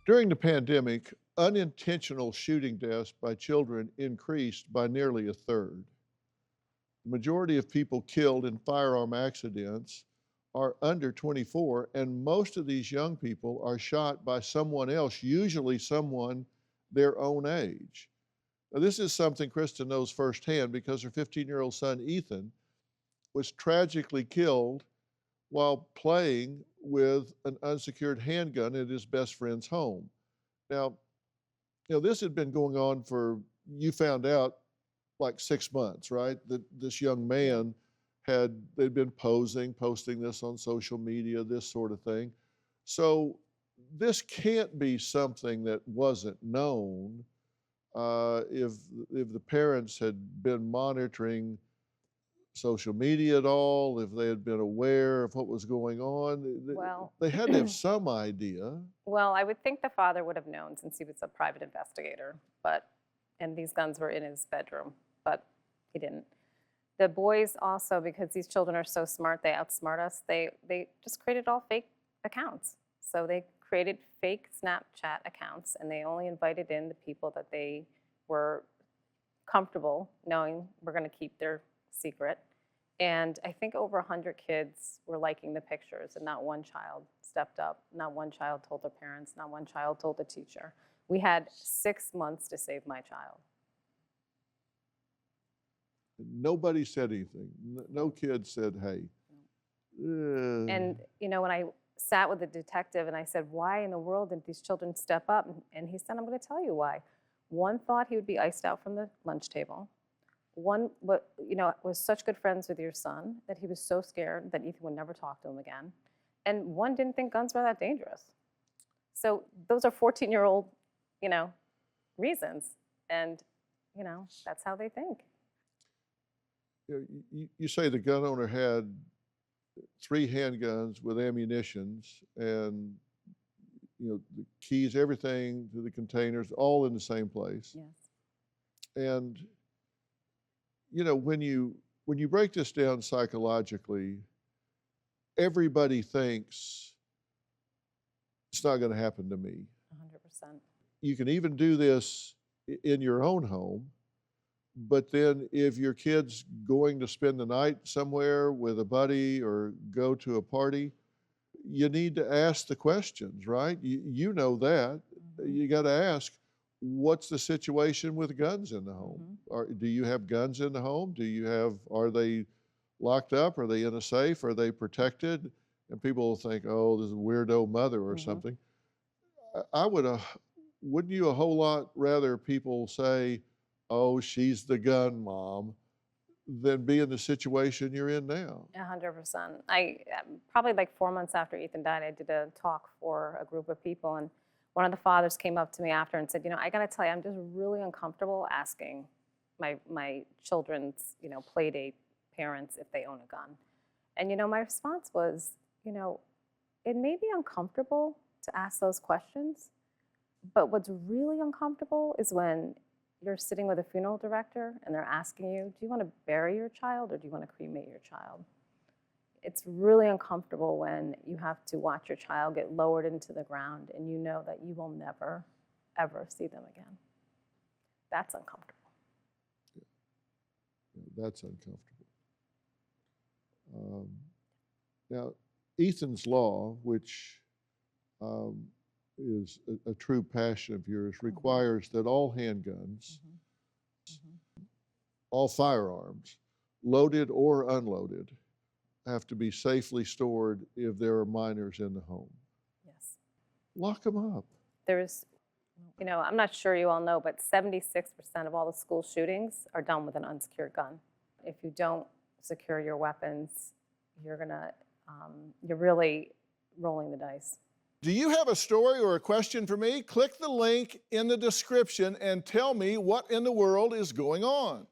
During the pandemic, unintentional shooting deaths by children increased by nearly a third. The majority of people killed in firearm accidents are under 24, and most of these young people are shot by someone else, usually someone their own age. Now, this is something Kristin knows firsthand because her 15-year-old son, Ethan, was tragically killed while playing with an unsecured handgun at his best friend's home. Now, this had been going on for, you found out, like 6 months, right? That this young man they'd been posting this on social media, this sort of thing. So this can't be something that wasn't known if the parents had been monitoring social media at all, if they had been aware of what was going on. Well, They had to have some idea. well, I would think the father would have known since he was a private investigator, and these guns were in his bedroom, but he didn't. The boys also, because these children are so smart, they outsmart us, they just created all fake accounts. So they created fake Snapchat accounts, and they only invited in the people that they were comfortable knowing were going to keep their secret. And I think over 100 kids were liking the pictures, and not one child stepped up. Not one child told their parents. Not one child told the teacher. We had 6 months to save my child. Nobody said anything. No kid said, hey. And, when I sat with the detective and I said, why in the world didn't these children step up? And he said, I'm going to tell you why. One thought he would be iced out from the lunch table. One, was such good friends with your son that he was so scared that Ethan would never talk to him again. And one didn't think guns were that dangerous. So those are 14-year-old, reasons. And, that's how they think. You say the gun owner had 3 handguns with ammunitions and, the keys, everything to the containers, all in the same place. Yes. And, when you break this down psychologically, everybody thinks it's not going to happen to me. 100%. You can even do this in your own home. But then if your kid's going to spend the night somewhere with a buddy or go to a party, you need to ask the questions, right? You know that. Mm-hmm. You got to ask, what's the situation with guns in the home? Mm-hmm. Do you have guns in the home? Are they locked up? Are they in a safe? Are they protected? And people will think, oh, this is a weirdo mother or Mm-hmm. something. Wouldn't you a whole lot rather people say, oh, she's the gun mom, than be in the situation you're in now? 100%. I probably like 4 months after Ethan died, I did a talk for a group of people, and one of the fathers came up to me after and said, I got to tell you, I'm just really uncomfortable asking my children's, play date parents if they own a gun. And, my response was, it may be uncomfortable to ask those questions, but what's really uncomfortable is when you're sitting with a funeral director and they're asking you, do you want to bury your child or do you want to cremate your child? It's really uncomfortable when you have to watch your child get lowered into the ground and you know that you will never, ever see them again. That's uncomfortable. Yeah, that's uncomfortable. Now, Ethan's Law, which is a true passion of yours, requires that all handguns, all firearms, loaded or unloaded, have to be safely stored if there are minors in the home. Yes. Lock them up. There's, I'm not sure you all know, but 76% of all the school shootings are done with an unsecured gun. If you don't secure your weapons, you're really rolling the dice. Do you have a story or a question for me? Click the link in the description and tell me what in the world is going on.